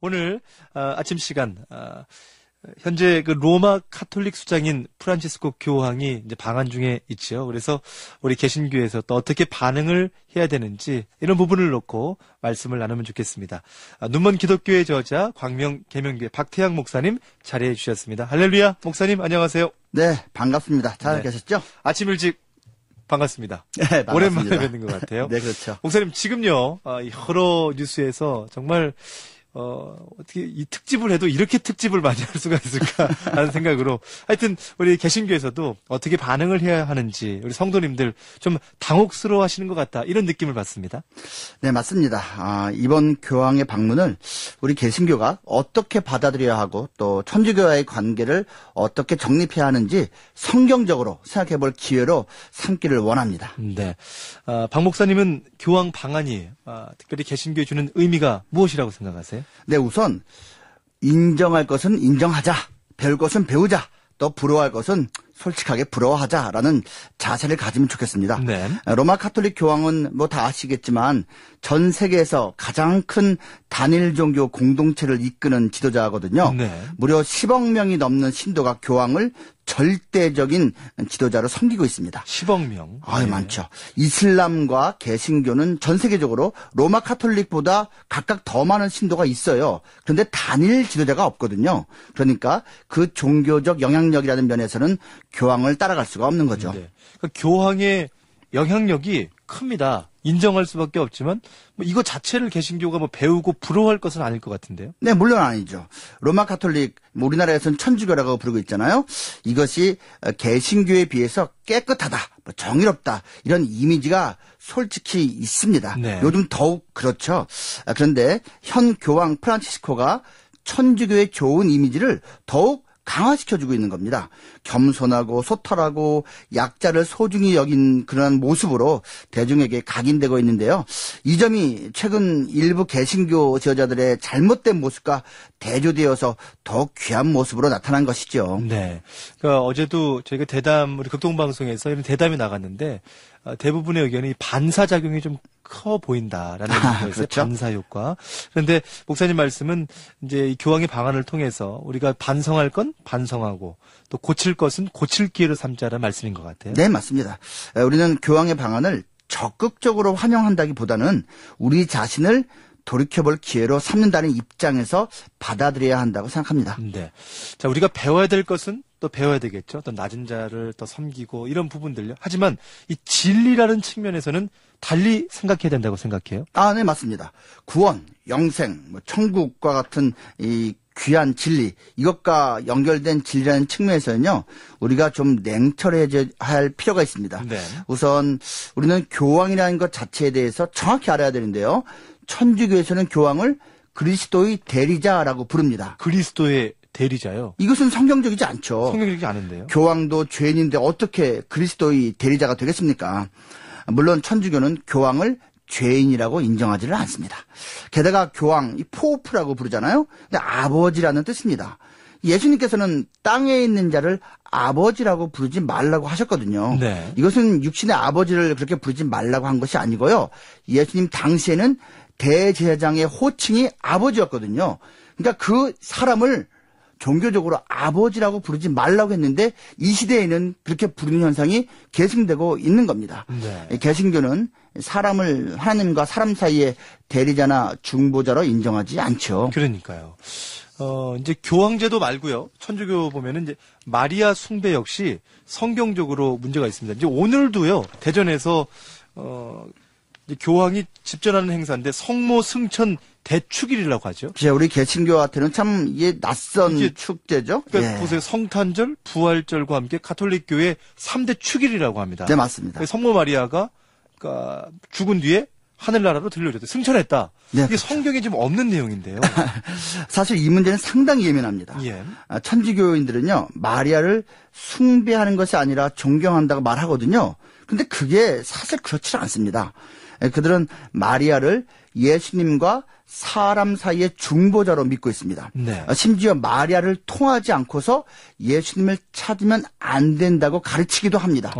오늘 아침 시간 현재 그 로마 카톨릭 수장인 프란치스코 교황이 이제 방한 중에 있지요. 그래서 우리 개신교에서 또 어떻게 반응을 해야 되는지 이런 부분을 놓고 말씀을 나누면 좋겠습니다. 눈먼 기독교의 저자 광명 계명교회 박태양 목사님 자리해 주셨습니다. 할렐루야, 목사님 안녕하세요. 네, 반갑습니다. 잘 계셨죠? 아침 일찍 반갑습니다. 네, 반갑습니다. 오랜만에 뵙는 것 같아요. 네, 그렇죠. 목사님 지금요 여러 뉴스에서 정말 어떻게 이 특집을 해도 이렇게 특집을 많이 할 수가 있을까라는 생각으로 하여튼 우리 개신교에서도 어떻게 반응을 해야 하는지 우리 성도님들 좀 당혹스러워 하시는 것 같다 이런 느낌을 받습니다. 네, 맞습니다. 이번 교황의 방문을 우리 개신교가 어떻게 받아들여야 하고 또 천주교와의 관계를 어떻게 정립해야 하는지 성경적으로 생각해 볼 기회로 삼기를 원합니다. 네. 박 목사님은 교황 방한이 특별히 개신교에 주는 의미가 무엇이라고 생각하세요? 네, 우선 인정할 것은 인정하자, 배울 것은 배우자, 또 부러워할 것은 솔직하게 부러워하자라는 자세를 가지면 좋겠습니다. 네. 로마 카톨릭 교황은 뭐 다 아시겠지만 전 세계에서 가장 큰 단일 종교 공동체를 이끄는 지도자거든요. 네. 무려 10억 명이 넘는 신도가 교황을 절대적인 지도자로 섬기고 있습니다. 10억 명. 아유, 많죠. 이슬람과 개신교는 전 세계적으로 로마 카톨릭보다 각각 더 많은 신도가 있어요. 그런데 단일 지도자가 없거든요. 그러니까 그 종교적 영향력이라는 면에서는 교황을 따라갈 수가 없는 거죠. 네. 그러니까 교황의 영향력이 큽니다. 인정할 수밖에 없지만 뭐 이거 자체를 개신교가 뭐 배우고 부러워할 것은 아닐 것 같은데요. 네, 물론 아니죠. 로마 카톨릭, 우리나라에서는 천주교라고 부르고 있잖아요. 이것이 개신교에 비해서 깨끗하다, 정의롭다 이런 이미지가 솔직히 있습니다. 네. 요즘 더욱 그렇죠. 그런데 현 교황 프란치스코가 천주교의 좋은 이미지를 더욱 강화시켜주고 있는 겁니다. 겸손하고 소탈하고 약자를 소중히 여긴 그런 모습으로 대중에게 각인되고 있는데요. 이 점이 최근 일부 개신교 지도자들의 잘못된 모습과 대조되어서 더욱 귀한 모습으로 나타난 것이죠. 네. 그러니까 어제도 저희가 대담 우리 극동방송에서 이런 대담이 나갔는데 대부분의 의견이 반사작용이 좀 커 보인다라는 의견이었어요. 그렇죠? 반사 효과. 그런데 목사님 말씀은 이제 이 교황의 방안을 통해서 우리가 반성할 건 반성하고 또 고칠 것은 고칠 기회로 삼자라는 말씀인 것 같아요. 네, 맞습니다. 우리는 교황의 방안을 적극적으로 환영한다기보다는 우리 자신을 돌이켜볼 기회로 삼는다는 입장에서 받아들여야 한다고 생각합니다. 네. 자, 우리가 배워야 될 것은 또 배워야 되겠죠. 또 낮은 자를 더 섬기고 이런 부분들요. 하지만 이 진리라는 측면에서는 달리 생각해야 된다고 생각해요. 네, 맞습니다. 구원, 영생, 천국과 같은 이 귀한 진리, 이것과 연결된 진리라는 측면에서는요, 우리가 좀 냉철해져야 할 필요가 있습니다. 네. 우선 우리는 교황이라는 것 자체에 대해서 정확히 알아야 되는데요. 천주교에서는 교황을 그리스도의 대리자라고 부릅니다. 그리스도의 대리자요. 이것은 성경적이지 않죠. 성경적이지 않은데요. 교황도 죄인인데 어떻게 그리스도의 대리자가 되겠습니까? 물론 천주교는 교황을 죄인이라고 인정하지를 않습니다. 게다가 교황, 이 포프라고 부르잖아요. 근데 아버지라는 뜻입니다. 예수님께서는 땅에 있는 자를 아버지라고 부르지 말라고 하셨거든요. 네. 이것은 육신의 아버지를 그렇게 부르지 말라고 한 것이 아니고요. 예수님 당시에는 대제사장의 호칭이 아버지였거든요. 그러니까 그 사람을 종교적으로 아버지라고 부르지 말라고 했는데 이 시대에는 그렇게 부르는 현상이 계승되고 있는 겁니다. 네. 개신교는 사람을 하나님과 사람 사이의 대리자나 중보자로 인정하지 않죠. 그러니까요. 이제 교황제도 말고요. 천주교 보면은 이제 마리아 숭배 역시 성경적으로 문제가 있습니다. 이제 오늘도요. 대전에서 이제 교황이 집전하는 행사인데 성모 승천 대축일이라고 하죠. 우리 개신교한테는 참 이게 낯선 이게 축제죠. 그러니까 예. 보세요. 성탄절, 부활절과 함께 가톨릭교회 3대 축일이라고 합니다. 네, 맞습니다. 성모 마리아가 그러니까 죽은 뒤에 하늘나라로 들려줬대. 승천했다. 네, 이게 그렇죠. 성경에 지금 없는 내용인데요. 사실 이 문제는 상당히 예민합니다. 예. 천주교인들은요, 마리아를 숭배하는 것이 아니라 존경한다고 말하거든요. 근데 그게 사실 그렇지 않습니다. 그들은 마리아를 예수님과 사람 사이의 중보자로 믿고 있습니다. 네. 심지어 마리아를 통하지 않고서 예수님을 찾으면 안 된다고 가르치기도 합니다.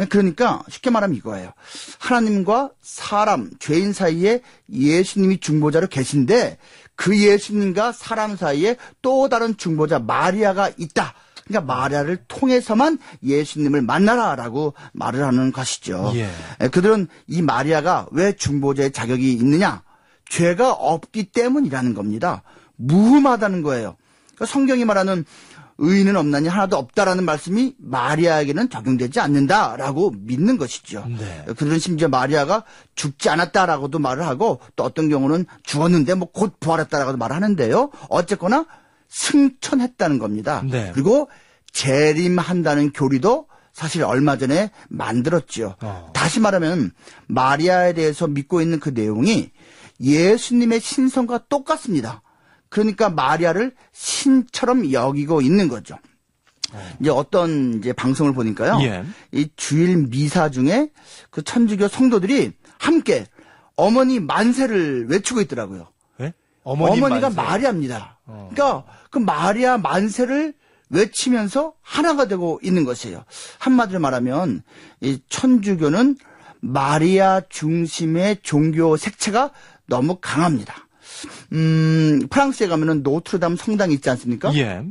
그러니까 쉽게 말하면 이거예요. 하나님과 사람, 죄인 사이에 예수님이 중보자로 계신데 그 예수님과 사람 사이에 또 다른 중보자 마리아가 있다. 그러니까 마리아를 통해서만 예수님을 만나라라고 말을 하는 것이죠. 예. 그들은 이 마리아가 왜 중보자의 자격이 있느냐? 죄가 없기 때문이라는 겁니다. 무흠하다는 거예요. 그러니까 성경이 말하는 의인은 없나니 하나도 없다라는 말씀이 마리아에게는 적용되지 않는다라고 믿는 것이죠. 네. 그들은 심지어 마리아가 죽지 않았다라고도 말을 하고 또 어떤 경우는 죽었는데 뭐 곧 부활했다라고도 말을 하는데요. 어쨌거나 승천했다는 겁니다. 네. 그리고 재림한다는 교리도 사실 얼마 전에 만들었죠. 다시 말하면 마리아에 대해서 믿고 있는 그 내용이 예수님의 신성과 똑같습니다. 그러니까 마리아를 신처럼 여기고 있는 거죠. 이제 어떤 이제 방송을 보니까요. 예. 이 주일 미사 중에 그 천주교 성도들이 함께 어머니 만세를 외치고 있더라고요. 예? 어머니가 만세. 마리아입니다. 그러니까 그 마리아 만세를 외치면서 하나가 되고 있는 것이에요. 한마디로 말하면 이 천주교는 마리아 중심의 종교 색채가 너무 강합니다. 프랑스에 가면은 노트르담 성당이 있지 않습니까? 예.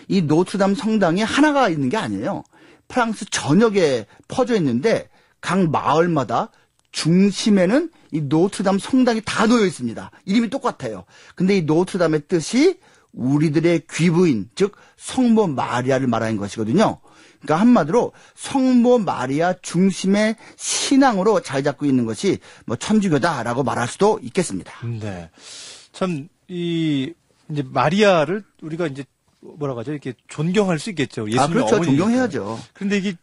이 노트르담 성당이 하나가 있는 게 아니에요. 프랑스 전역에 퍼져 있는데 각 마을마다 중심에는 이 노트르담 성당이 다 놓여 있습니다. 이름이 똑같아요. 근데 이 노트르담의 뜻이 우리들의 귀부인, 즉 성모 마리아를 말하는 것이거든요. 그러니까 한마디로 성모 마리아 중심의 신앙으로 잘 잡고 있는 것이 뭐 천주교다라고 말할 수도 있겠습니다. 네. 참, 이제 마리아를 우리가 이제 뭐라고 하죠? 이렇게 존경할 수 있겠죠. 예수님의 그렇죠. 어머니니까. 존경해야죠. 그런데 이게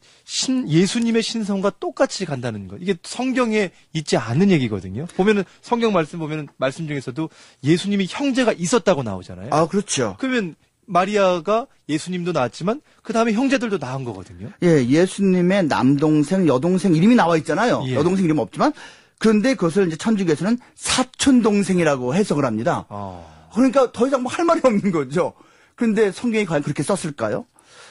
예수님의 신성과 똑같이 간다는 거. 이게 성경에 있지 않은 얘기거든요. 보면은 성경 말씀 보면은 말씀 중에서도 예수님이 형제가 있었다고 나오잖아요. 그렇죠. 그러면 마리아가 예수님도 낳았지만 그 다음에 형제들도 낳은 거거든요. 예, 예수님의 남동생, 여동생 이름이 나와 있잖아요. 예. 여동생 이름 없지만 그런데 그것을 이제 천주교에서는 사촌 동생이라고 해석을 합니다. 그러니까 더 이상 뭐 할 말이 없는 거죠. 그런데 성경이 과연 그렇게 썼을까요?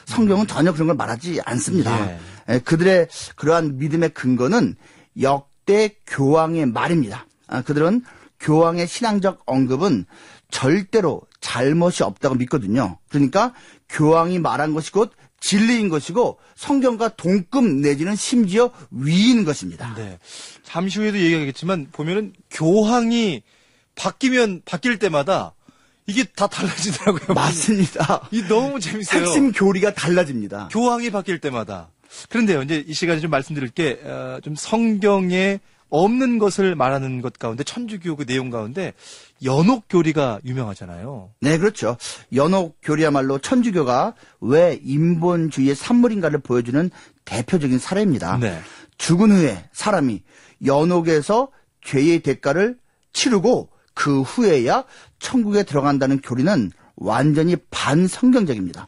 성경은 전혀 그런 걸 말하지 않습니다. 예, 그들의 그러한 믿음의 근거는 역대 교황의 말입니다. 그들은 교황의 신앙적 언급은 절대로 잘못이 없다고 믿거든요. 그러니까 교황이 말한 것이 곧 진리인 것이고 성경과 동급 내지는 심지어 위인 것입니다. 네. 잠시 후에도 얘기하겠지만 보면은 교황이 바뀔 때마다 이게 다 달라지더라고요. 맞습니다. 이 너무 재밌어요. 핵심 교리가 달라집니다. 교황이 바뀔 때마다. 그런데요, 이제 이 시간에 좀 말씀드릴 게, 좀 성경에 없는 것을 말하는 것 가운데, 천주교 그 내용 가운데, 연옥교리가 유명하잖아요. 네, 그렇죠. 연옥교리야말로 천주교가 왜 인본주의의 산물인가를 보여주는 대표적인 사례입니다. 네. 죽은 후에 사람이 연옥에서 죄의 대가를 치르고 그 후에야 천국에 들어간다는 교리는 완전히 반성경적입니다.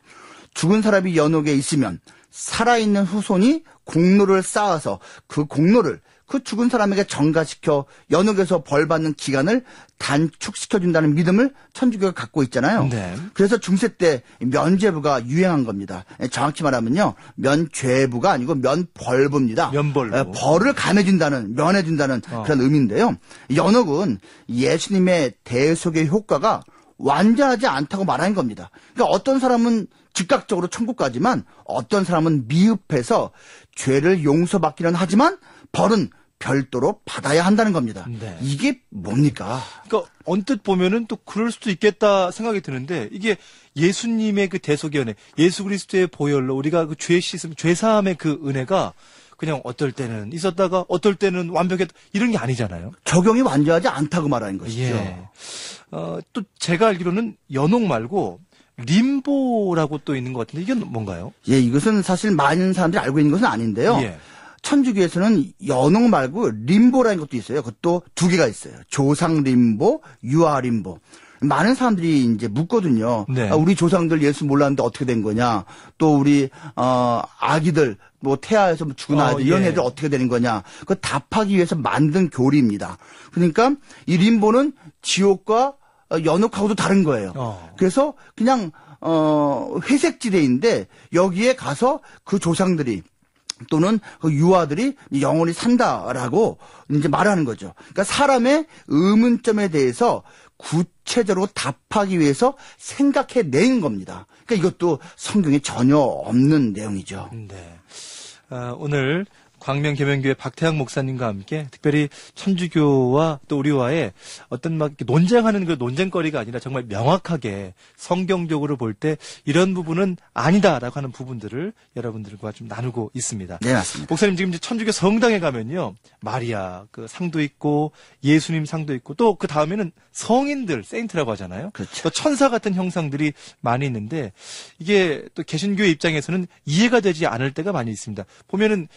죽은 사람이 연옥에 있으면 살아있는 후손이 공로를 쌓아서 그 공로를 그 죽은 사람에게 전가시켜 연옥에서 벌받는 기간을 단축시켜준다는 믿음을 천주교가 갖고 있잖아요. 네. 그래서 중세 때 면죄부가 유행한 겁니다. 정확히 말하면요. 면죄부가 아니고 면벌부입니다. 면벌부. 벌을 면해준다는 그런 의미인데요. 연옥은 예수님의 대속의 효과가 완전하지 않다고 말하는 겁니다. 그러니까 어떤 사람은 즉각적으로 천국 가지만 어떤 사람은 미흡해서 죄를 용서받기는 하지만 벌은 별도로 받아야 한다는 겁니다. 네. 이게 뭡니까? 그러니까 언뜻 보면은 또 그럴 수도 있겠다 생각이 드는데 이게 예수님의 그 대속의 은혜, 예수 그리스도의 보혈로 우리가 그 죄 씻음, 죄 사함의 그 은혜가 그냥 어떨 때는 있었다가 어떨 때는 완벽했다 이런 게 아니잖아요. 적용이 완전하지 않다고 말하는 것이죠. 예. 또 제가 알기로는 연옥 말고 림보라고 또 있는 것 같은데 이게 뭔가요? 예, 이것은 사실 많은 사람들이 알고 있는 것은 아닌데요. 예. 천주교에서는 연옥 말고 림보라는 것도 있어요. 그것도 두 개가 있어요. 조상 림보, 유아 림보. 많은 사람들이 이제 묻거든요. 네. 우리 조상들 예수 몰랐는데 어떻게 된 거냐? 또 우리 아기들 뭐 태아에서 죽은 아이들 이런 예. 애들 어떻게 되는 거냐? 그 답하기 위해서 만든 교리입니다. 그러니까 이 림보는 지옥과 연옥하고도 다른 거예요. 그래서 그냥 회색지대인데 여기에 가서 그 조상들이 또는 그 유아들이 영원히 산다라고 이제 말하는 거죠. 그러니까 사람의 의문점에 대해서 구체적으로 답하기 위해서 생각해낸 겁니다. 그러니까 이것도 성경에 전혀 없는 내용이죠. 네. 오늘 광명 계명교회 박태양 목사님과 함께 특별히 천주교와 또 우리와의 어떤 막 논쟁하는 그 논쟁거리가 아니라 정말 명확하게 성경적으로 볼 때 이런 부분은 아니다라고 하는 부분들을 여러분들과 좀 나누고 있습니다. 네, 맞습니다. 목사님 지금 이제 천주교 성당에 가면요. 마리아 그 상도 있고 예수님 상도 있고 또 그 다음에는 성인들 세인트라고 하잖아요. 그렇죠. 또 천사 같은 형상들이 많이 있는데 이게 또 개신교의 입장에서는 이해가 되지 않을 때가 많이 있습니다. 보면은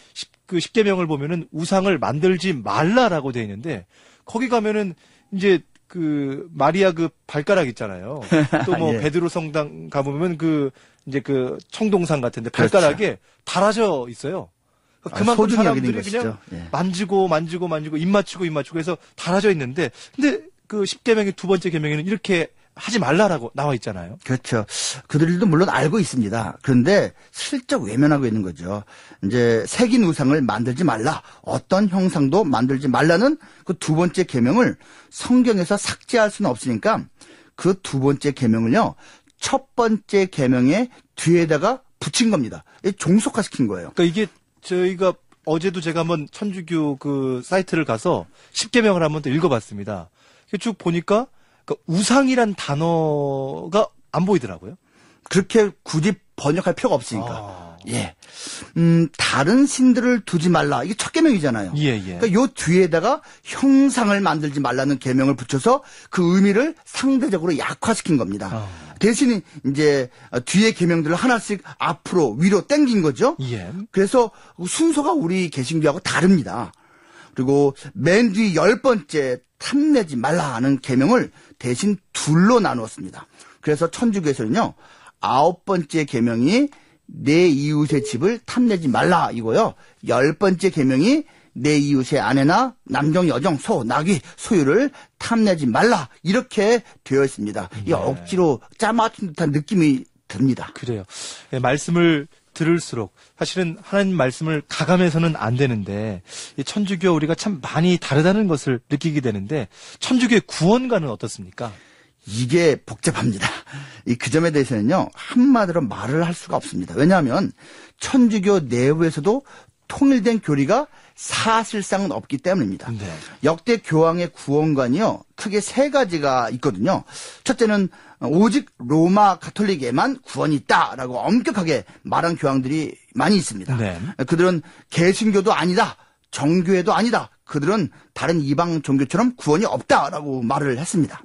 그 10계명을 보면은 우상을 만들지 말라라고 되어 있는데 거기 가면은 이제 그 마리아 그 발가락 있잖아요. 또 뭐 예. 베드로 성당 가보면 그 이제 그 청동상 같은데 발가락에 달아져 있어요. 그만큼 소중히 여기는 사람들이 그냥 것이죠. 예. 만지고 입 맞추고 해서 달아져 있는데 근데 그 10계명의 두 번째 계명에는 이렇게 하지 말라라고 나와 있잖아요. 그렇죠. 그들도 물론 알고 있습니다. 그런데 슬쩍 외면하고 있는 거죠. 이제 새긴 우상을 만들지 말라. 어떤 형상도 만들지 말라는 그 두 번째 계명을 성경에서 삭제할 수는 없으니까 그 두 번째 계명을요. 첫 번째 계명의 뒤에다가 붙인 겁니다. 종속화시킨 거예요. 그러니까 이게 저희가 어제도 제가 한번 천주교 그 사이트를 가서 10계명을 한번 또 읽어봤습니다. 쭉 보니까 그 우상이란 단어가 안 보이더라고요. 그렇게 굳이 번역할 필요가 없으니까. 아. 예. 다른 신들을 두지 말라. 이게 첫 계명이잖아요. 예. 그러니까 요 뒤에다가 형상을 만들지 말라는 계명을 붙여서 그 의미를 상대적으로 약화시킨 겁니다. 대신 이제 뒤에 계명들을 하나씩 앞으로 위로 당긴 거죠. 예. 그래서 순서가 우리 개신교하고 다릅니다. 그리고 맨 뒤 10번째 탐내지 말라 하는 계명을 대신 둘로 나누었습니다. 그래서 천주교에서는요. 9번째 계명이 내 이웃의 집을 탐내지 말라 이거요. 10번째 계명이 내 이웃의 아내나 남정, 여정, 소, 나귀, 소유를 탐내지 말라 이렇게 되어 있습니다. 이 억지로 짜맞춘 듯한 느낌이 듭니다. 그래요. 예, 말씀을 들을수록 사실은 하나님 말씀을 가감해서는 안 되는데 이 천주교 우리가 참 많이 다르다는 것을 느끼게 되는데 천주교의 구원관은 어떻습니까? 이게 복잡합니다. 그 점에 대해서는요, 한마디로 말을 할 수가 없습니다. 왜냐하면 천주교 내부에서도 통일된 교리가 사실상은 없기 때문입니다. 네. 역대 교황의 구원관이요, 크게 세 가지가 있거든요. 첫째는 오직 로마 가톨릭에만 구원이 있다라고 엄격하게 말한 교황들이 많이 있습니다. 네. 그들은 개신교도 아니다, 정교회도 아니다, 그들은 다른 이방 종교처럼 구원이 없다라고 말을 했습니다.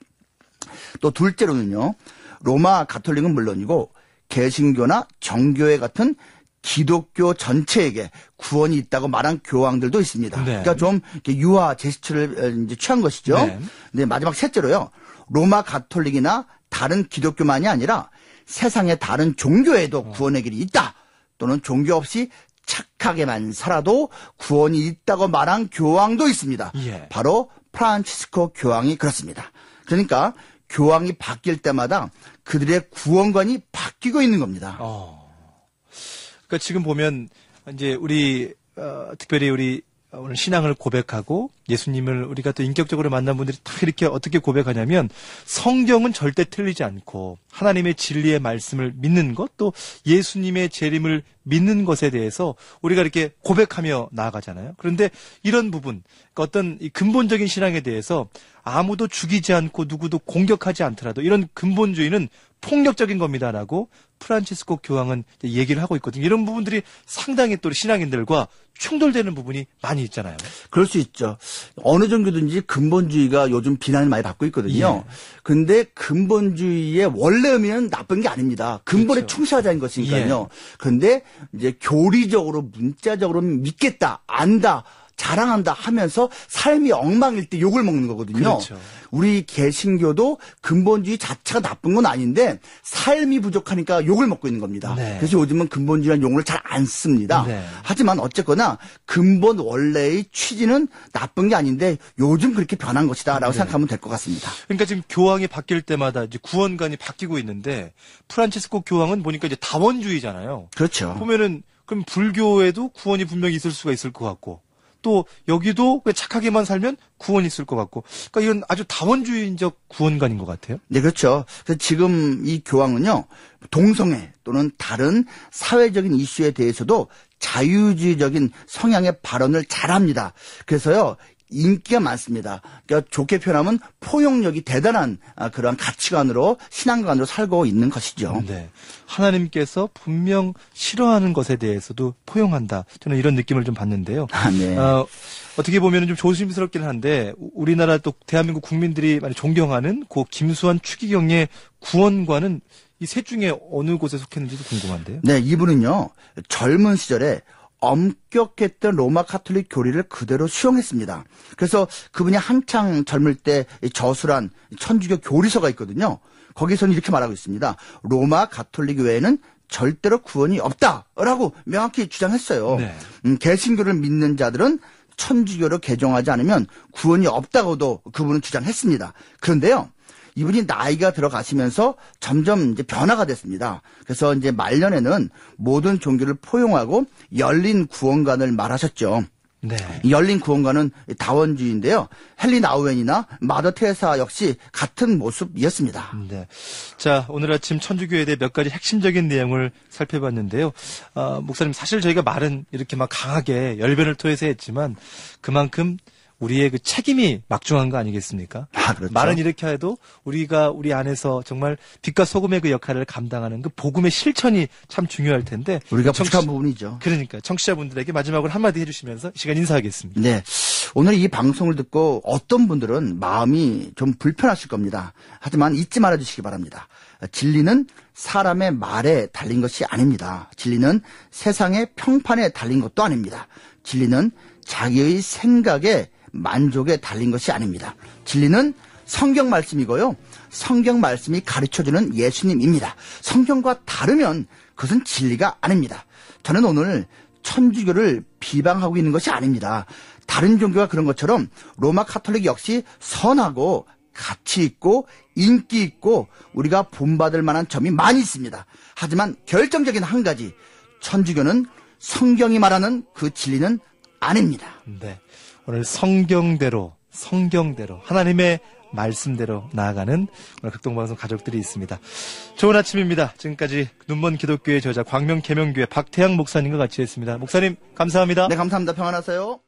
또 둘째로는요, 로마 가톨릭은 물론이고 개신교나 정교회 같은 기독교 전체에게 구원이 있다고 말한 교황들도 있습니다. 네. 그러니까 좀 이렇게 유화 제스처를 이제 취한 것이죠. 네. 네, 마지막 셋째로요, 로마 가톨릭이나 다른 기독교만이 아니라 세상의 다른 종교에도 구원의 길이 있다. 또는 종교 없이 착하게만 살아도 구원이 있다고 말한 교황도 있습니다. 예. 바로 프란치스코 교황이 그렇습니다. 그러니까 교황이 바뀔 때마다 그들의 구원관이 바뀌고 있는 겁니다. 그러니까 지금 보면 이제 우리 특별히 우리 오늘 신앙을 고백하고 예수님을 우리가 또 인격적으로 만난 분들이 다 이렇게 어떻게 고백하냐면 성경은 절대 틀리지 않고 하나님의 진리의 말씀을 믿는 것 또 예수님의 재림을 믿는 것에 대해서 우리가 이렇게 고백하며 나아가잖아요. 그런데 이런 부분, 그러니까 어떤 이 근본적인 신앙에 대해서 아무도 죽이지 않고 누구도 공격하지 않더라도 이런 근본주의는 폭력적인 겁니다라고 프란치스코 교황은 얘기를 하고 있거든요. 이런 부분들이 상당히 또 신앙인들과 충돌되는 부분이 많이 있잖아요. 그럴 수 있죠. 어느 정도든지 근본주의가 요즘 비난을 많이 받고 있거든요. 예. 근데 근본주의의 원래 의미는 나쁜 게 아닙니다. 근본에 그렇죠. 충실하자는 것이니까요. 그런데 이제 교리적으로 문자적으로 믿겠다, 안다, 자랑한다 하면서 삶이 엉망일 때 욕을 먹는 거거든요. 그렇죠. 우리 개신교도 근본주의 자체가 나쁜 건 아닌데 삶이 부족하니까 욕을 먹고 있는 겁니다. 네. 그래서 요즘은 근본주의라는 용어를 잘 안 씁니다. 네. 하지만 어쨌거나 근본 원래의 취지는 나쁜 게 아닌데 요즘 그렇게 변한 것이다라고 생각하면 될 것 같습니다. 그러니까 지금 교황이 바뀔 때마다 이제 구원관이 바뀌고 있는데 프란치스코 교황은 보니까 이제 다원주의잖아요. 그렇죠. 보면은 그럼 불교에도 구원이 분명히 있을 수가 있을 것 같고 또 여기도 착하게만 살면 구원이 있을 것 같고, 그러니까 이건 아주 다원주의적 구원관인 것 같아요. 네, 그렇죠. 그래서 지금 이 교황은요, 동성애 또는 다른 사회적인 이슈에 대해서도 자유주의적인 성향의 발언을 잘합니다. 그래서요, 인기가 많습니다. 그러니까 좋게 표현하면 포용력이 대단한 그런 가치관으로 신앙관으로 살고 있는 것이죠. 네. 하나님께서 분명 싫어하는 것에 대해서도 포용한다. 저는 이런 느낌을 좀 받는데요. 네. 어떻게 보면 좀 조심스럽긴 한데 우리나라 또 대한민국 국민들이 많이 존경하는 고 김수환 추기경의 구원관은 이 셋 중에 어느 곳에 속했는지도 궁금한데요. 네, 이분은요, 젊은 시절에 엄격했던 로마 가톨릭 교리를 그대로 수용했습니다. 그래서 그분이 한창 젊을 때 저술한 천주교 교리서가 있거든요. 거기서는 이렇게 말하고 있습니다. 로마 가톨릭 외에는 절대로 구원이 없다라고 명확히 주장했어요. 네. 개신교를 믿는 자들은 천주교로 개종하지 않으면 구원이 없다고도 그분은 주장했습니다. 그런데요, 이분이 나이가 들어가시면서 점점 이제 변화가 됐습니다. 그래서 이제 말년에는 모든 종교를 포용하고 열린 구원관을 말하셨죠. 네. 열린 구원관은 다원주의인데요. 헨리 나우엔이나 마더 테레사 역시 같은 모습이었습니다. 네. 자, 오늘 아침 천주교에 대해 몇 가지 핵심적인 내용을 살펴봤는데요. 목사님, 사실 저희가 말은 이렇게 막 강하게 열변을 토해서 했지만 그만큼 우리의 그 책임이 막중한 거 아니겠습니까? 그렇죠. 말은 이렇게 해도 우리가 우리 안에서 정말 빛과 소금의 그 역할을 감당하는 그 복음의 실천이 참 중요할 텐데. 우리가 부족한 부분이죠. 그러니까 청취자분들에게 마지막으로 한마디 해주시면서 이 시간 인사하겠습니다. 네. 오늘 이 방송을 듣고 어떤 분들은 마음이 좀 불편하실 겁니다. 하지만 잊지 말아주시기 바랍니다. 진리는 사람의 말에 달린 것이 아닙니다. 진리는 세상의 평판에 달린 것도 아닙니다. 진리는 자기의 생각에 만족에 달린 것이 아닙니다. 진리는 성경 말씀이고요. 성경 말씀이 가르쳐주는 예수님입니다. 성경과 다르면 그것은 진리가 아닙니다. 저는 오늘 천주교를 비방하고 있는 것이 아닙니다. 다른 종교가 그런 것처럼 로마 가톨릭 역시 선하고 가치 있고 인기 있고 우리가 본받을 만한 점이 많이 있습니다. 하지만 결정적인 한 가지, 천주교는 성경이 말하는 그 진리는 아닙니다. 네. 오늘 성경대로 하나님의 말씀대로 나아가는 오늘 극동방송 가족들이 있습니다. 좋은 아침입니다. 지금까지 눈먼 기독교의 저자 광명 계명교회 박태양 목사님과 같이 했습니다. 목사님 감사합니다. 네, 감사합니다. 평안하세요.